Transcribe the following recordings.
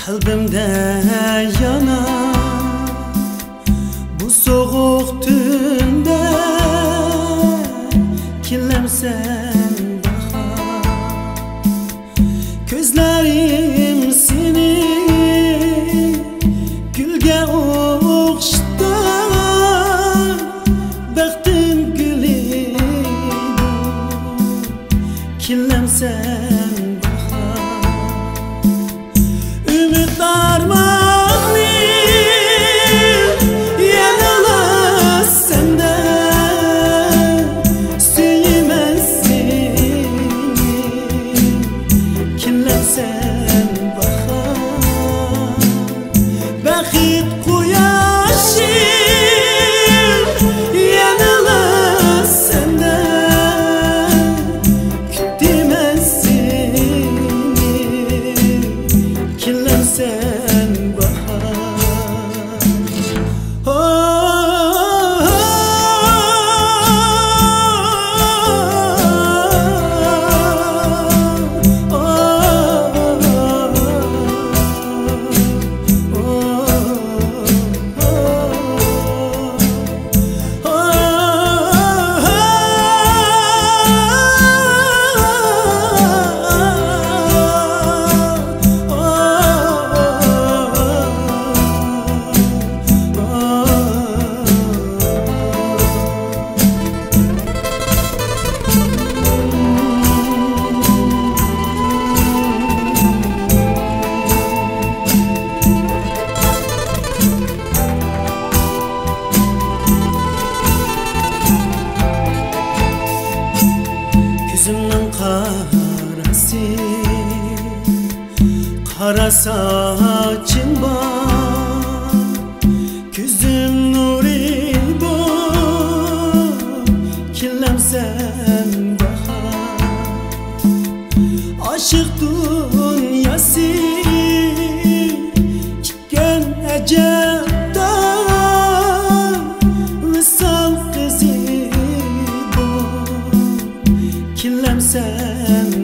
Kalbimde yanar bu soğuk tünde, kirlemsen bahar. Gözlerim seni gülge okşadı, baktım gülü kirlemsen kara saçın var, gözüm nuri bu, kirlemsen bahar. Aşık dünyası çıkan ecelde, visal kızı bu, kirlemsen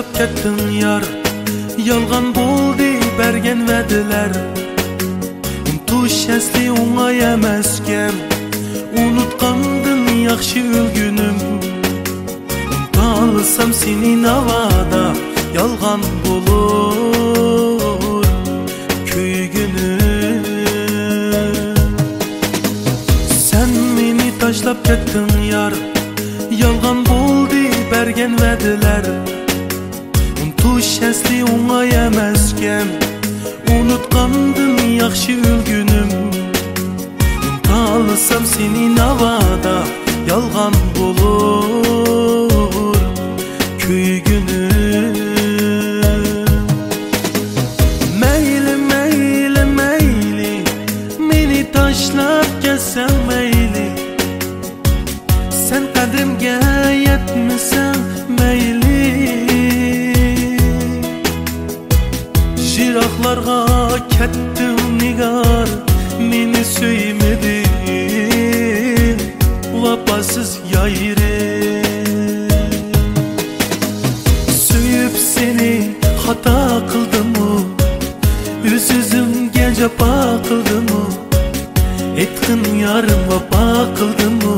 tashlab ketding yar, yolg'on bo'ldi bergan va'dalar. Unutush asli o'ng'ay emaskan, unutqandim yaxshi o'lgunim. Unuta olsam seni navoda yolg'on bo'lur kuygunim. Sen meni tashlab ketding yar, yolg'on bo'ldi bergan va'dalar. Unutush asli o'ng'ay emaskan, unutqandim yaxshi o'lgunim. Unuta olsam seni navoda yolg'on bo'lur kuygunim. Mayli mayli mayli, meni tashlab ketsan mayli. Sen qadrimga yetmisan mayli. Jiroqlarga ketdim nigar, meni suymedin vafasız yayri. Suyup seni hata kıldım-ı, Üz-üzümge japa kıldım-ı, Etkin yarım vapa kıldım-ı,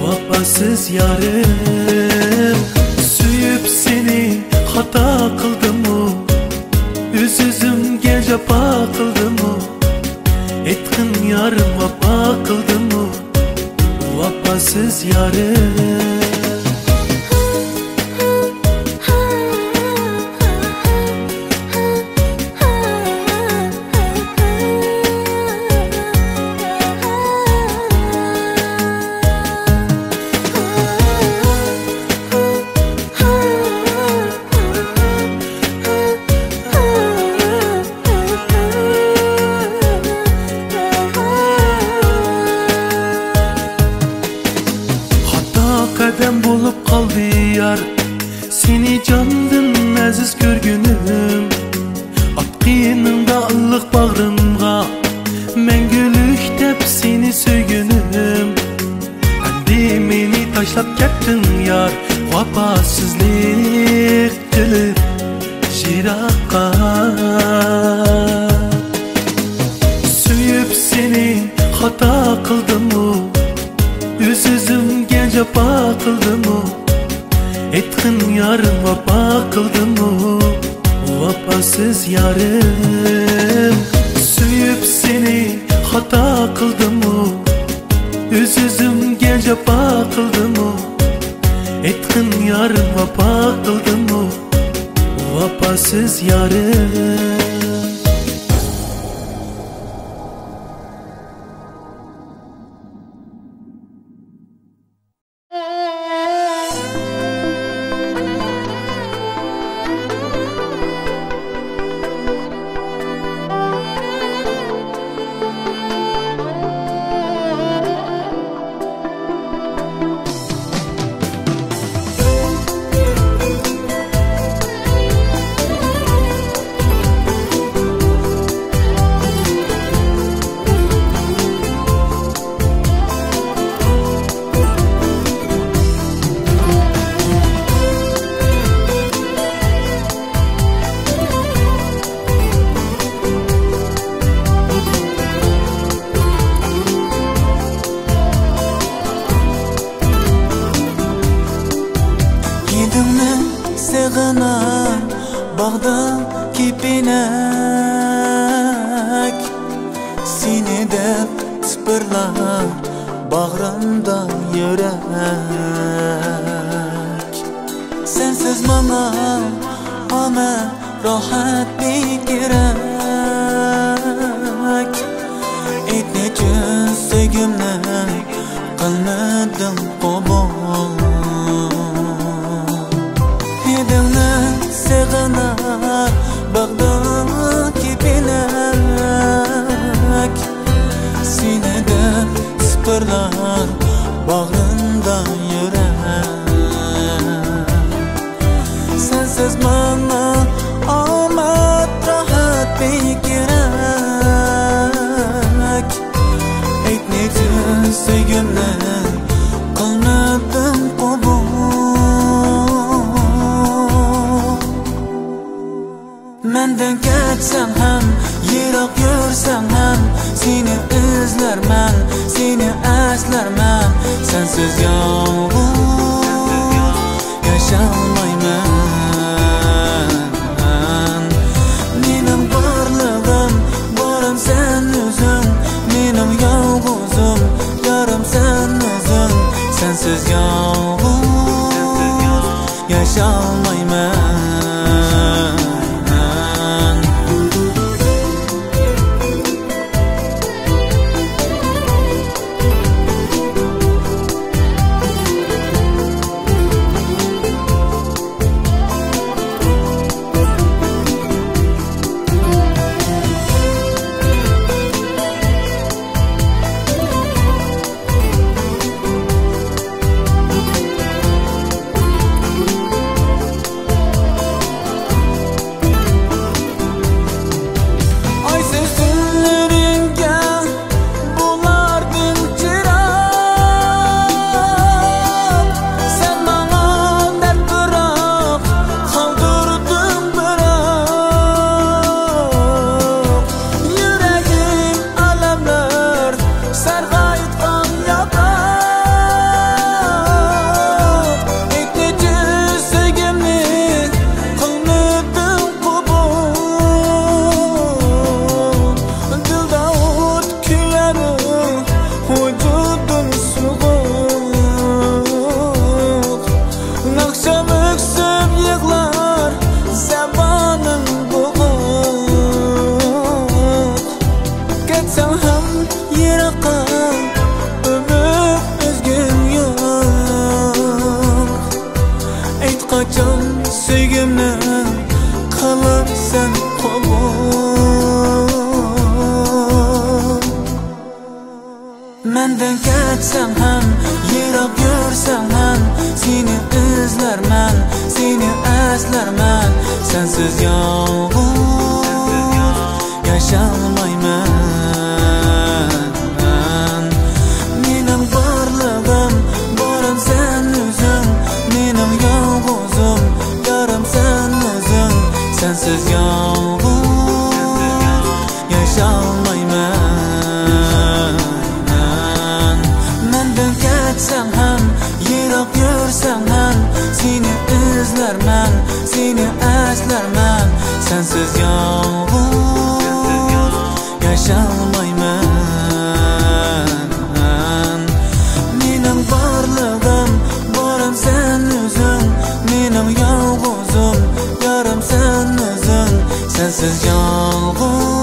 vafasız yarım. Suyup seni hata kıldım-ı, Üz-üzümge japa kıldım-ı, Etkin yarım vapa kıldım-ı, vafasız yarım. Qadam bo'lib qoldi yar, seni jondan aziz ko'rgunim. Atqiningda illiq bag'rimga, mangulik deb seni suygunim. Endi meni tashlab ketding yar, vafosizlik qilib jiroqqa. Suyib seni xato qildim-u, Üz-üzümge japa kıldım-ı, Etkin yarım vapa kıldım-ı, vafasız yarım. Suyup seni hata kıldım-ı, Üz-üzümge japa kıldım-ı, Etkin yarım vapa kıldım-ı, vafasız yarım. Sığınan bağdan kipinek, seni de tıpırlar bağrımda yürek. Sensiz bana ama rahat bir gerek. Etnecün sevgimle kılmadım kabul. Sığınar bağdaki binek, seni de sıfırlar bağrında yürek. Sensiz bana amat rahat bir sensiz yalğız yaşamayman. Mening barlig'im borim sen o'zing, mening yolg'izim yarim sen o'zing. Sensiz yalğız yaşamayman. Sevgimle kalarsan qolib, menden ketsen ham, yiroq yursan ham, seni izlarman, seni eslarman. Sensiz yolg'iz yaşamayman. Mening barlig'im borim sen o'zing, mening yolg'izim yarim sen o'zing. Sensiz yolg'iz yaşamayman. Mendan ketsen ham, yiroq yursan ham, seni izlarman, seni eslarman. Sensiz yolg'iz yaşamayman. Mening barlig'im borim sen o'zing, mening yolg'izim yarim sen o'zing. Sensiz yolg'iz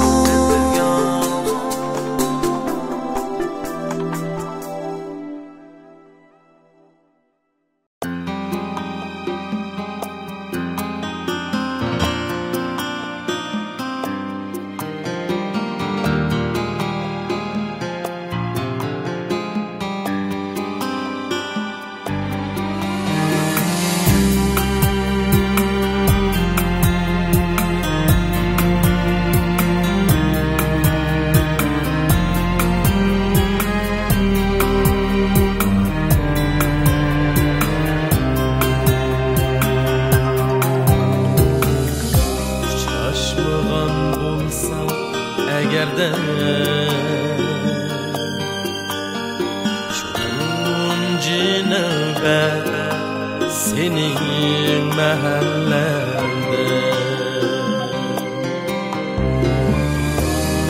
senin mahallende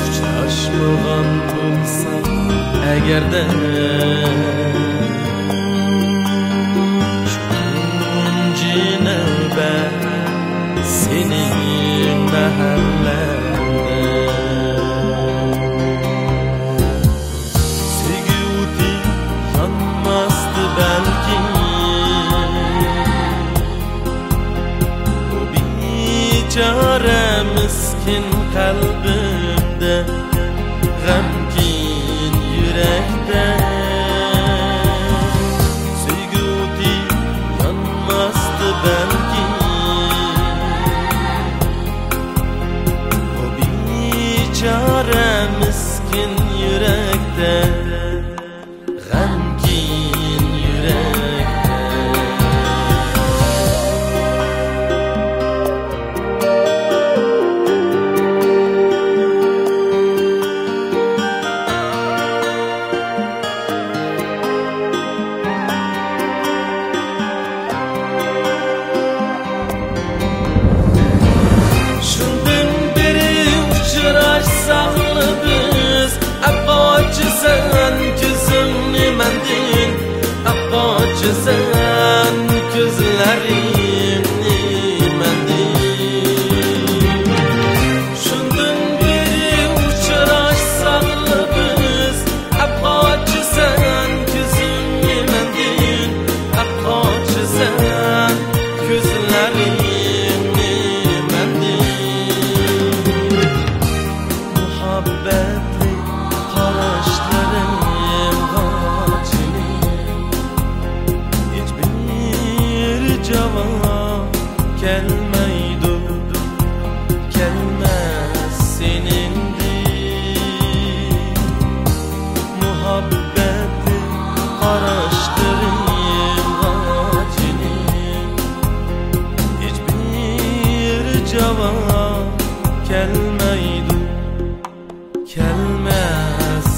uçaşmağan bulsam eğerde şununcu növbet senin mahallende sevgi yanmazdı belki. Biçare miskin kalbimde, g'amgin yurakda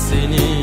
seni.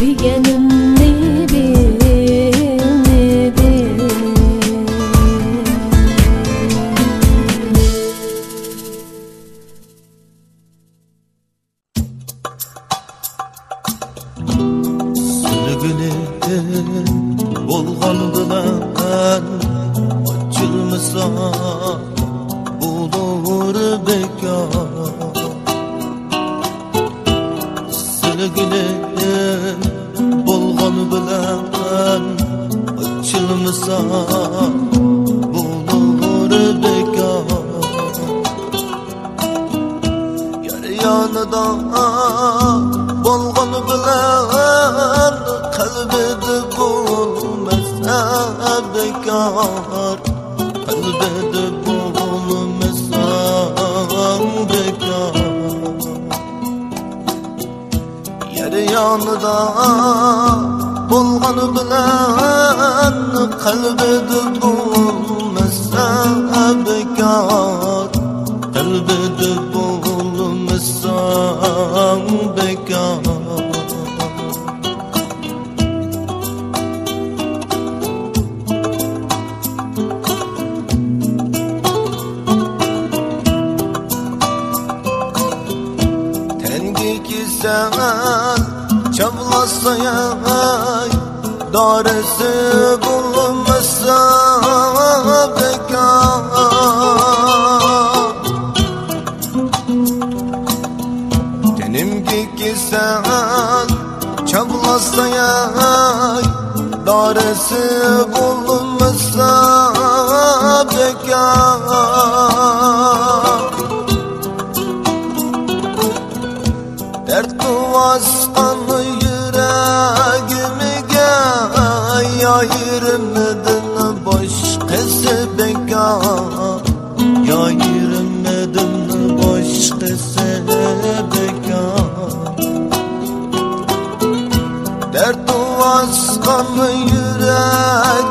suyganimni bilmedi. Sülgünün bolğan bilen açılmasa bulur bekar. Sülgünün bolğan bilen açılmasa bulur bekar. Yar yanıda bolğan bilen kalbide bulmasa bekar. Kalbide bulmasa bekar. Yer yanıda bolğan bilen kalbide bulmasa bekar. Kalbide bulmasa bekar. Sen çavlasaya daresi bulunmasa bekar. Tenimki sen çavlasaya daresi bulunmasa bekar. Dert baskan yüreğimge yayırmadın başkası bekar. Yayırmadın başkası bekar. Dert baskan yüreğimge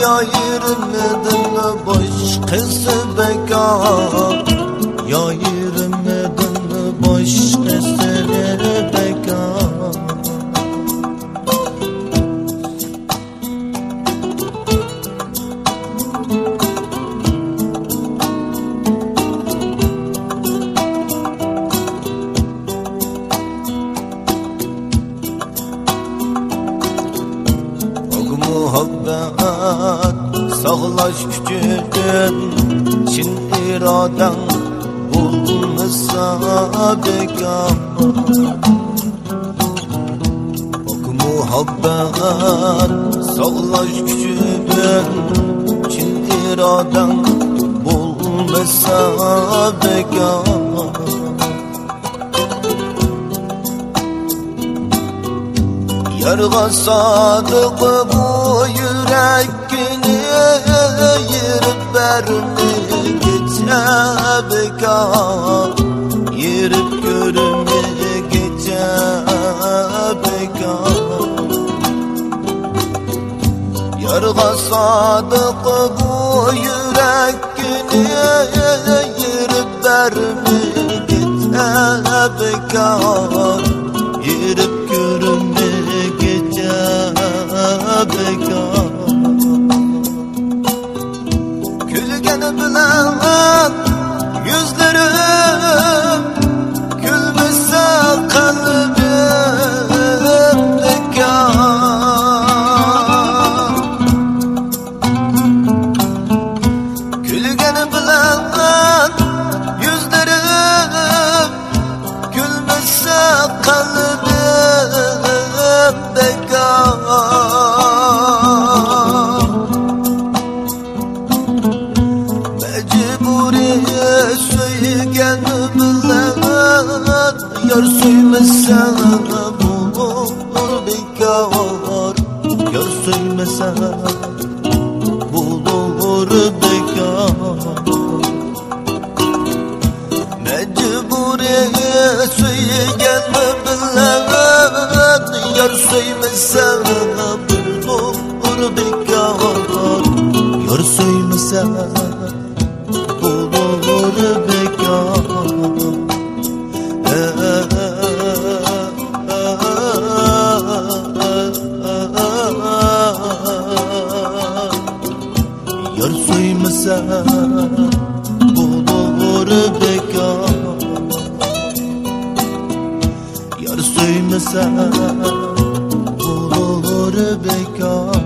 yayırmadın başkası bekar. Yayırmadın başkası bekar. O muhabbet sağlaş küçüğün Çin iraden bulmasa bekar. Ok muhabbet sağlaş küçüğün Çin iraden bulmasa bekar. Yarga sadık bu yüreğini yirip verme gece bekar. Yirip görme gece bekar. Yarga sadık bu yüreğini yirip verme gece bekar. Yirip görme gece bekar. Külgeni bilen yüzlerim gülmese kalbim bekar. Külgeni bilen yüzlerim gülmese kalbim bekar. Yar söylesen bulur bekar. Yar söylesen bulur bekar. Mecburiye söylenme bilen. Yar söylesen bulur bekar. Yar söylesen bulur bekar. olur bekar.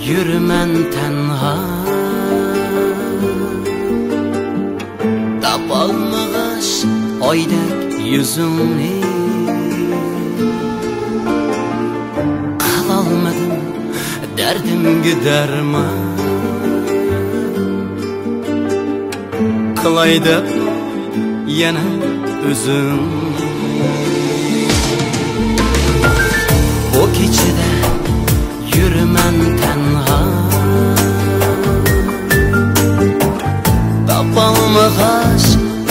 Yürümen tenha Tapalmağaş oydek yüzünü Kılalmadım derdim giderma Kılaydı yana üzüm O keçide yürümen tenha Tapalmağaş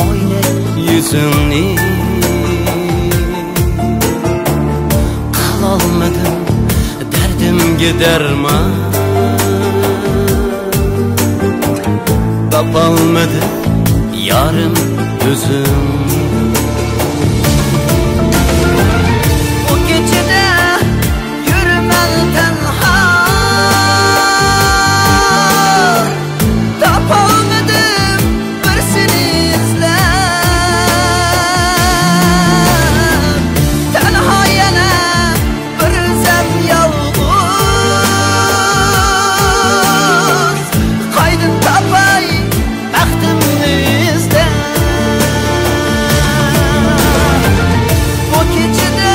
oydek yüzünü Kılalmadım derdim giderma Tapalmadı yarım üzüm O gecede yürümen tenha Tapalmadım bir seni izlem Tenha yana bir özem yalğız Kaydın tapay bəxtimni izlem Bu gecede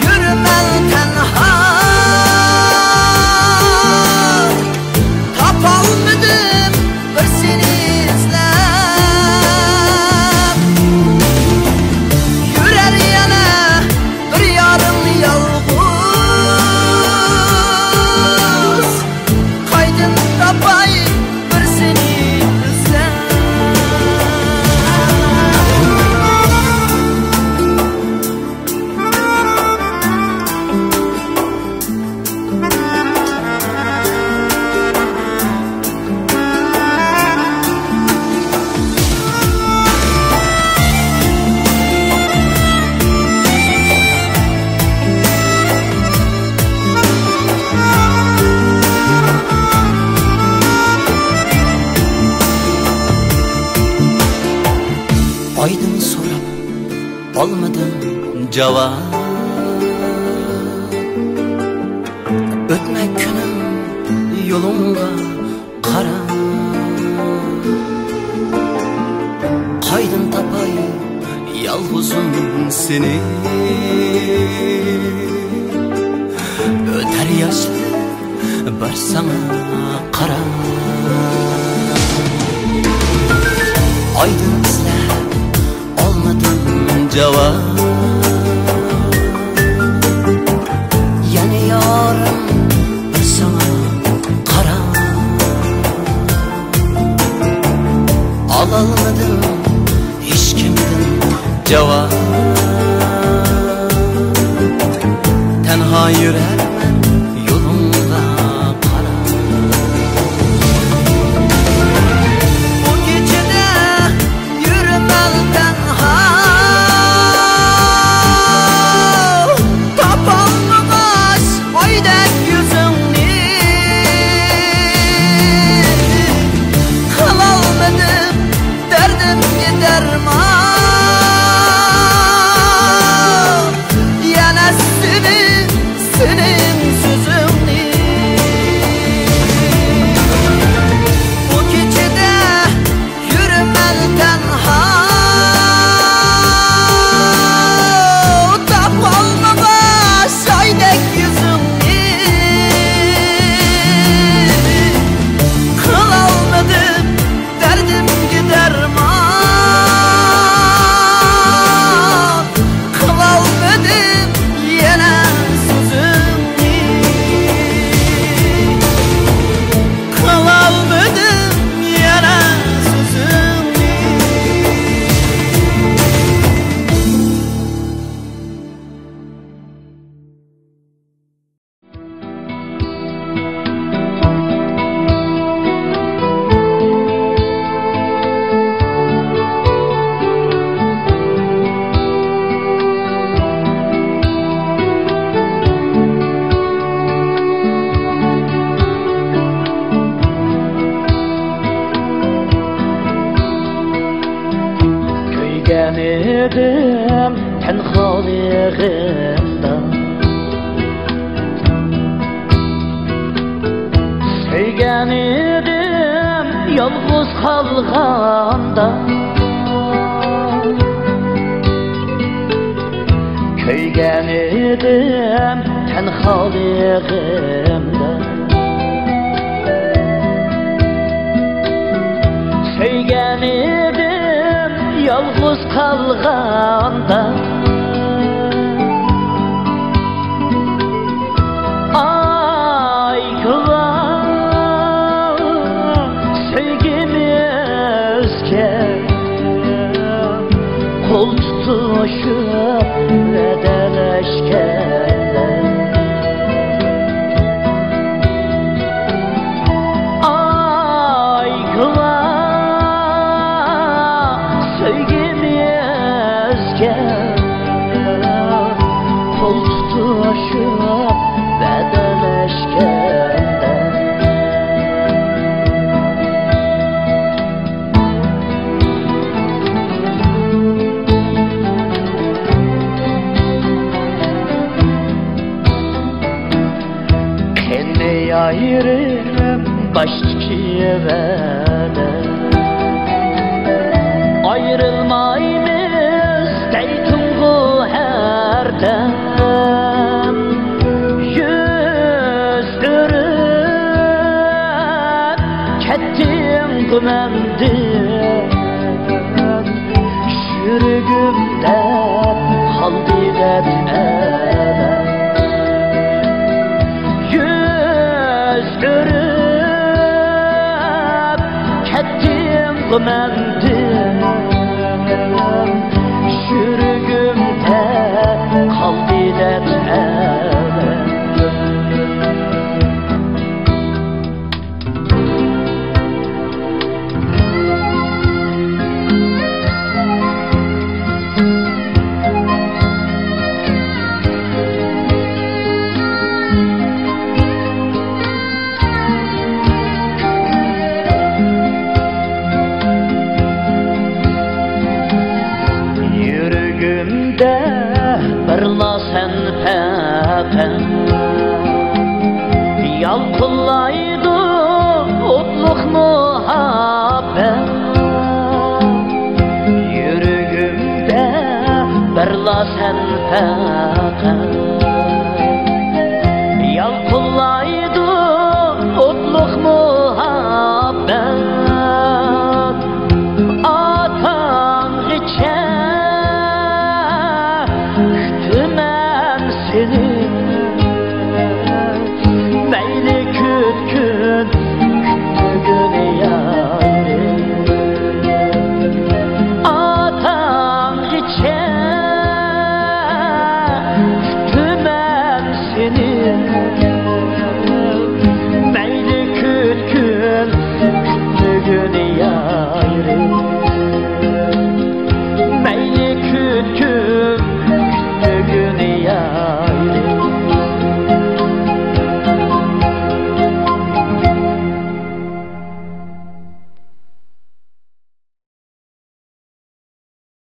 yürümen tenha Tapalmadım bir seni izlem Yürer yana bir yarım yalğız Kaydın tapay bir seni izlem Aydın sorup olmadım cevap Ötmek günüm yolunga kara Kaydın tapay yalğızım seni Öter yaşlı bir sana kara Aydın izle olmadım cevap Yani yarım bir sana kara Alamadım hiç kimden cevap Tenha yürermen yolunda kara Bu gecede yürümen tenha Tapalmağaş oydek yüzünü Kılalmadım derdim giderma Yana senin edim tenhaligimda, söygen edim yalğız kalganda, köygen edim tenhaligimda, söygen edim yalğız kalganda. Aygılar sevgimizge kol tutuşup vedeleşkenler, aygılar sevgimizge kol tutuşup vedeleşkenler. Kendi ayrım baştaki vədə, ayrılmayımız deytunğu hərdən, yüz dörüp kettim güməmdim, yürügümdə kaldı vətənəm. Görüp kettim gümendim, yürügümde kaldı vətənəm. Yürügümde birla sen pəpən, yalqıllaydı otluq muhabbət. Yürügümde birla sen pəpən, yalqıllaydı otluq muhabbət. Atan içen seni meyli kütkün kütgün yarim, atan içe kütümem seni